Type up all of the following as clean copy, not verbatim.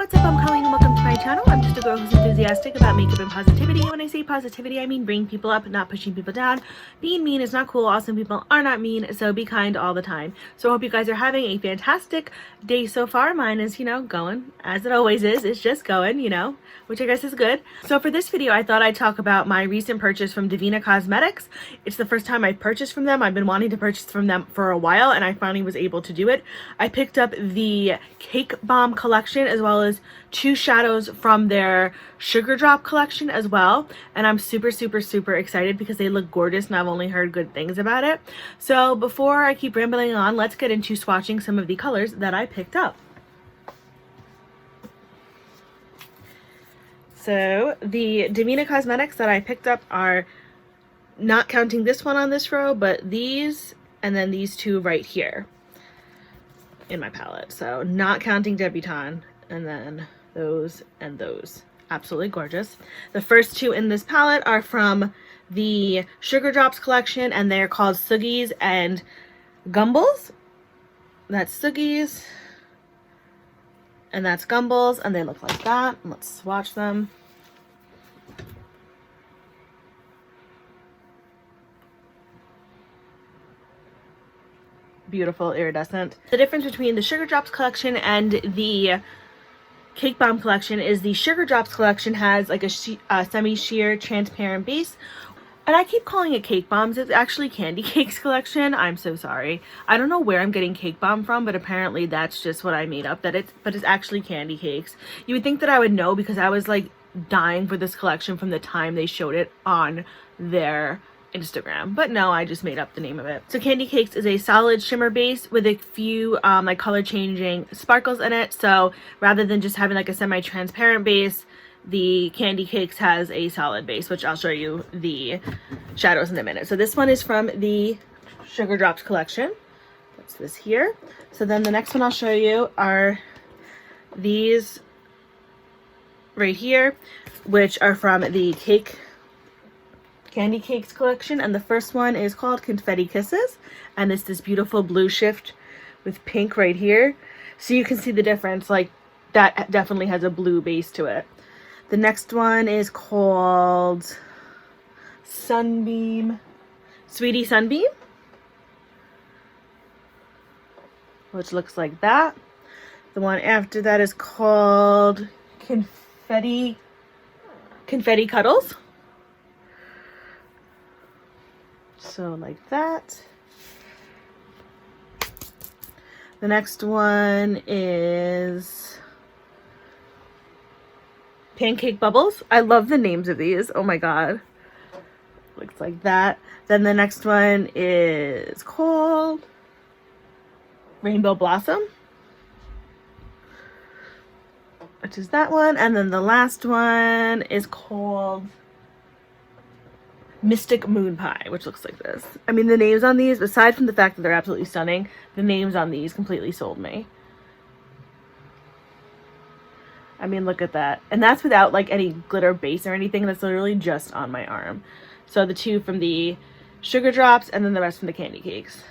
what's up? I'm Colleen and welcome to my channel. I'm just a girl who's enthusiastic about makeup and positivity. When I say positivity, I mean bringing people up, not pushing people down. Being mean is not cool. Awesome people are not mean, so be kind all the time. So I hope you guys are having a fantastic day so far. Mine is, going as it always is. It's just going, which I guess is good. So for this video, I thought I'd talk about my recent purchase from Devinah Cosmetics. It's the first time I've purchased from them. I've been wanting to purchase from them for a while, and I finally was able to do it. I picked up the Cake Bomb collection as well as two shadows from their Sugar Drop collection as well, and I'm super excited because they look gorgeous and I've only heard good things about it. So before I keep rambling on, let's get into swatching some of the colors that I picked up. So the Devinah Cosmetics that I picked up are, not counting this one on this row, but these and then these two right here in my palette. So not counting Debutante, and then those and those. Absolutely gorgeous. The first two in this palette are from the Sugar Drops collection, and they're called Sugies and Gumballs. That's Sugies and that's Gumballs, and they look like that. Let's swatch them. Beautiful, iridescent. The difference between the Sugar Drops collection and the Cake Bomb collection is the Sugar Drops collection has like a semi-sheer transparent base. And I keep calling it Cake Bombs. It's actually Candy Cakes collection. I'm so sorry. I don't know where I'm getting Cake Bomb from, but apparently that's just what I made up. But it's actually Candy Cakes. You would think that I would know because I was like dying for this collection from the time they showed it on their Instagram, but no, I just made up the name of it. So Candy Cakes is a solid shimmer base with a few like color changing sparkles in it. So rather than just having like a semi-transparent base, the Candy Cakes has a solid base, which I'll show you the shadows in a minute. So this one is from the Sugar Drops collection. That's this here. So then the next one I'll show you are these right here, which are from the Candy Cakes collection, and the first one is called Confetti Kisses, and it's this beautiful blue shift with pink right here, so you can see the difference. Like that definitely has a blue base to it. The next one is called Sunbeam, Sweetie Sunbeam, which looks like that. The one after that is called Confetti Cuddles. So like that. The next one is Pancake Bubbles. I love the names of these. Oh my god. Looks like that. Then the next one is called Rainbow Blossom, which is that one. And then the last one is called Mystic Moon Pie, which looks like this. I mean, the names on these, aside from the fact that they're absolutely stunning, the names on these completely sold me. I mean, look at that. And that's without like any glitter base or anything. That's literally just on my arm. So the two from the Sugar Drops and then the rest from the Candy Cakes.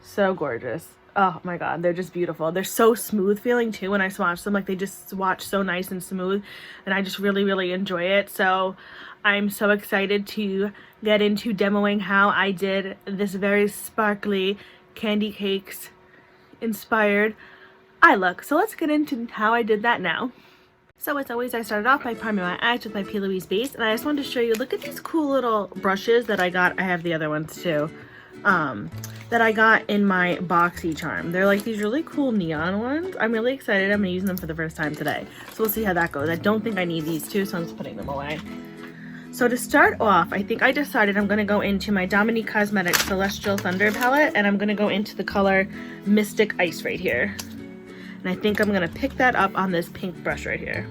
So gorgeous. Oh my god, they're just beautiful. They're so smooth feeling too when I swatch them. Like they just swatch so nice and smooth, and I just really enjoy it. So I'm so excited to get into demoing how I did this very sparkly Candy Cakes inspired eye look. So let's get into how I did that now. So as always, I started off by priming my eyes with my P. Louise base, and I just wanted to show you, look at these cool little brushes that I got. I have the other ones too. That I got in my Boxy Charm. They're like these really cool neon ones. I'm really excited. I'm gonna use them for the first time today. So we'll see how that goes. I don't think I need these two, so I'm just putting them away. So to start off, I think I decided I'm gonna go into my Dominique Cosmetics Celestial Thunder palette, and I'm gonna go into the color Mystic Ice right here. And I think I'm gonna pick that up on this pink brush right here.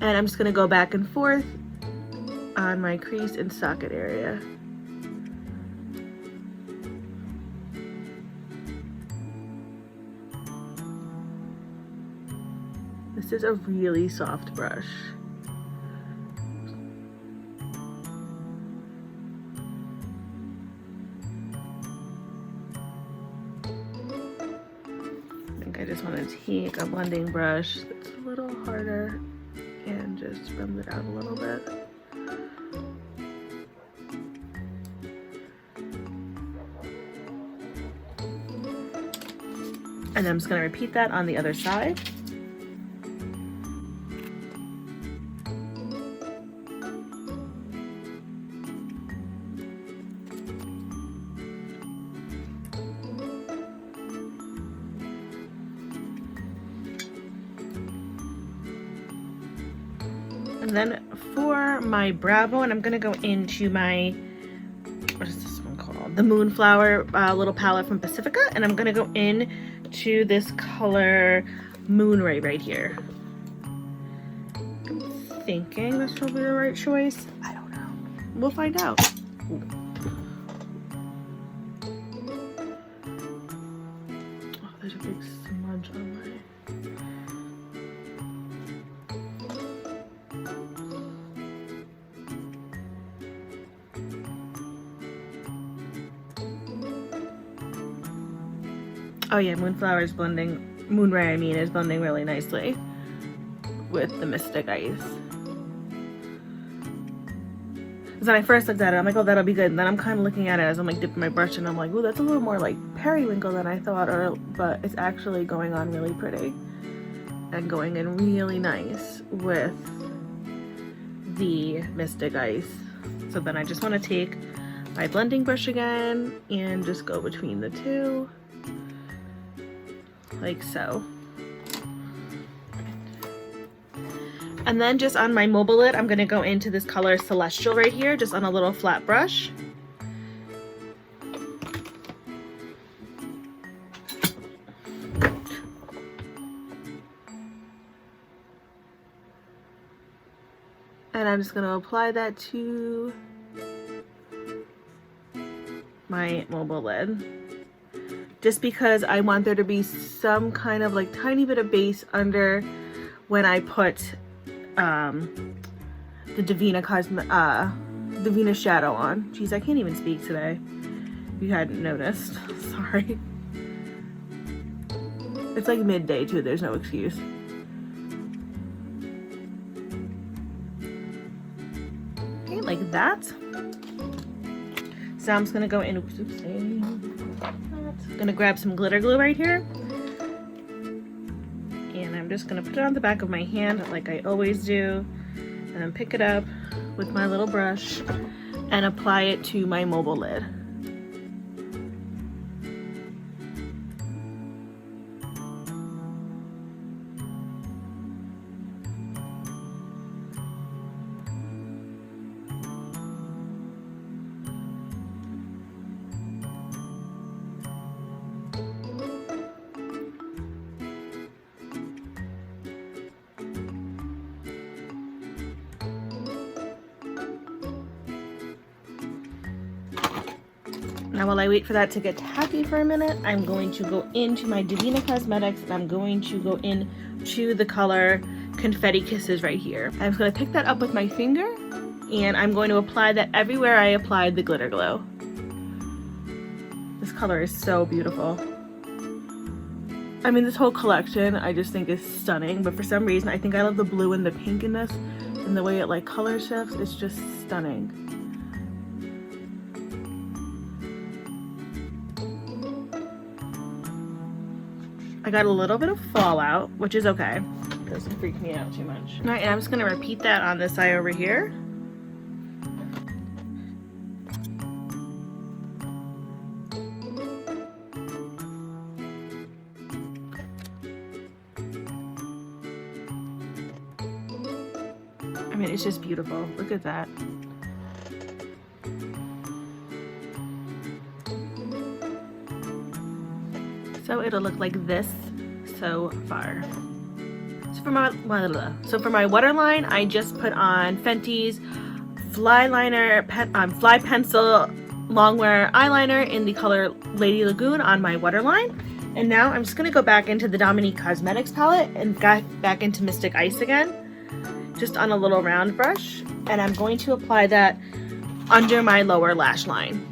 And I'm just going to go back and forth on my crease and socket area. This is a really soft brush. I just want to take a blending brush that's a little harder and just blend it out a little bit. And I'm just going to repeat that on the other side. And then for my brow bone, I'm going to go into my, what is this one called? The Moonflower little palette from Pacifica. And I'm going to go in to this color Moonray right here. I'm thinking this will be the right choice. I don't know. We'll find out. Ooh. Oh, there's a big smudge on my... Oh yeah, Moonflower is blending, Moonray I mean, is blending really nicely with the Mystic Ice. Because when I first looked at it, I'm like, oh, that'll be good. And then I'm kind of looking at it as I'm like dipping my brush and I'm like, oh, that's a little more like periwinkle than I thought, but it's actually going on really pretty and going in really nice with the Mystic Ice. So then I just want to take my blending brush again and just go between the two. Like so. And then just on my mobile lid, I'm going to go into this color Celestial right here, just on a little flat brush. And I'm just going to apply that to my mobile lid. Just because I want there to be some kind of like tiny bit of base under when I put the Devinah Devinah shadow on. Jeez, I can't even speak today. If you hadn't noticed. Sorry. It's like midday too, there's no excuse. Okay, like that. So I'm just gonna go in, gonna grab some glitter glue right here. And I'm just gonna put it on the back of my hand like I always do. And then pick it up with my little brush and apply it to my mobile lid. Now while I wait for that to get tacky for a minute, I'm going to go into my Devinah Cosmetics and I'm going to go into the color Confetti Kisses right here. I'm just going to pick that up with my finger and I'm going to apply that everywhere I applied the glitter glue. This color is so beautiful. I mean, this whole collection I just think is stunning, but for some reason I think I love the blue and the pink in this and the way it like color shifts. It's just stunning. I got a little bit of fallout, which is okay. It doesn't freak me out too much. All right, and I'm just gonna repeat that on this eye over here. I mean, it's just beautiful. Look at that. So it'll look like this so far. So for my waterline, I just put on Fenty's Fly Pencil Longwear Eyeliner in the color Lady Lagoon on my waterline. And now I'm just gonna go back into the Dominique Cosmetics palette and back into Mystic Ice again, just on a little round brush. And I'm going to apply that under my lower lash line.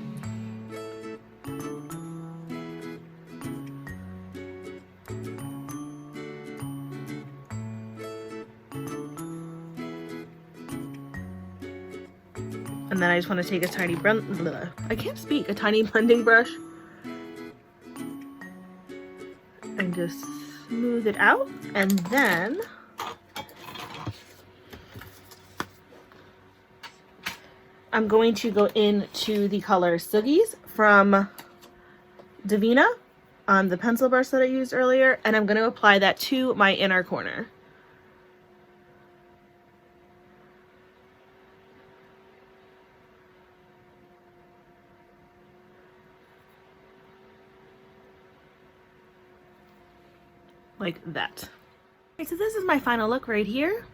And then I just want to take a tiny I can't speak, a tiny blending brush and just smooth it out. And then I'm going to go into the color Sugies from Devinah on the pencil brush that I used earlier, and I'm going to apply that to my inner corner. Like that. Okay, so this is my final look right here.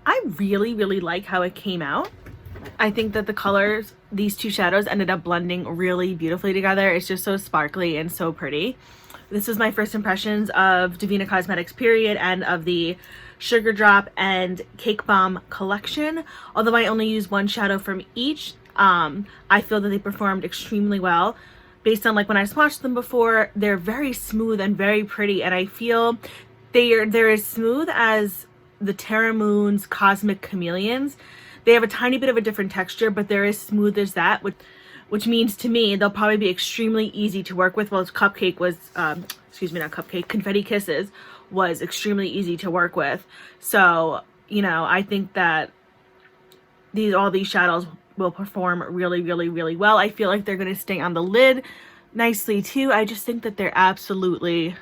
I really, really like how it came out. I think that the colors, these two shadows, ended up blending really beautifully together. It's just so sparkly and so pretty. This was my first impressions of Devinah Cosmetics period and of the Sugar Drop and Cake Bomb collection. Although I only used one shadow from each, I feel that they performed extremely well. Based on like when I swatched them before, they're very smooth and very pretty, and I feel they're as smooth as the Terra Moon's Cosmic Chameleons. They have a tiny bit of a different texture, but they're as smooth as that, which means to me they'll probably be extremely easy to work with. Well, Cupcake was, excuse me, not Cupcake, Confetti Kisses was extremely easy to work with. So, you know, I think that all these shadows will perform really, really, really well. I feel like they're going to stay on the lid nicely too. I just think that they're absolutely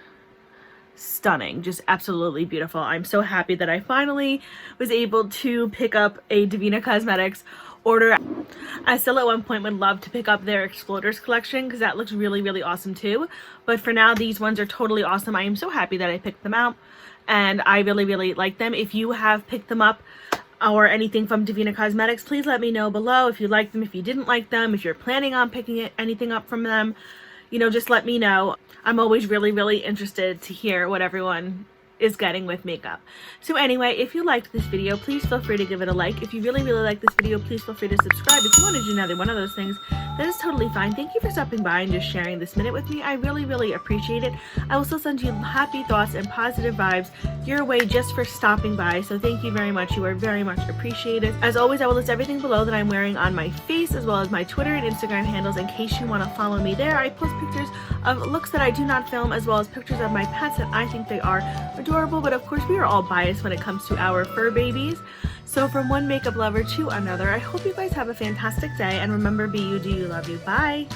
stunning, just absolutely beautiful. I'm so happy that I finally was able to pick up a Devinah Cosmetics order. I still at one point would love to pick up their Exploders collection because that looks really, really awesome too. But for now, these ones are totally awesome. I am so happy that I picked them out, and I really, really like them. If you have picked them up or anything from Devinah Cosmetics, please let me know below if you liked them, if you didn't like them, if you're planning on picking anything up from them. You know, just let me know. I'm always really, really interested to hear what everyone is getting with makeup. So anyway, if you liked this video, please feel free to give it a like. If you really, really like this video, please feel free to subscribe. If you want to do another one of those things, that is totally fine. Thank you for stopping by and just sharing this minute with me. I really, really appreciate it. I will still send you happy thoughts and positive vibes your way just for stopping by. So thank you very much. You are very much appreciated. As always, I will list everything below that I'm wearing on my face, as well as my Twitter and Instagram handles in case you want to follow me there. I post pictures of looks that I do not film, as well as pictures of my pets, and I think they are adorable. But of course, we are all biased when it comes to our fur babies. So from one makeup lover to another, I hope you guys have a fantastic day, and remember, be you, do you, love you. Bye.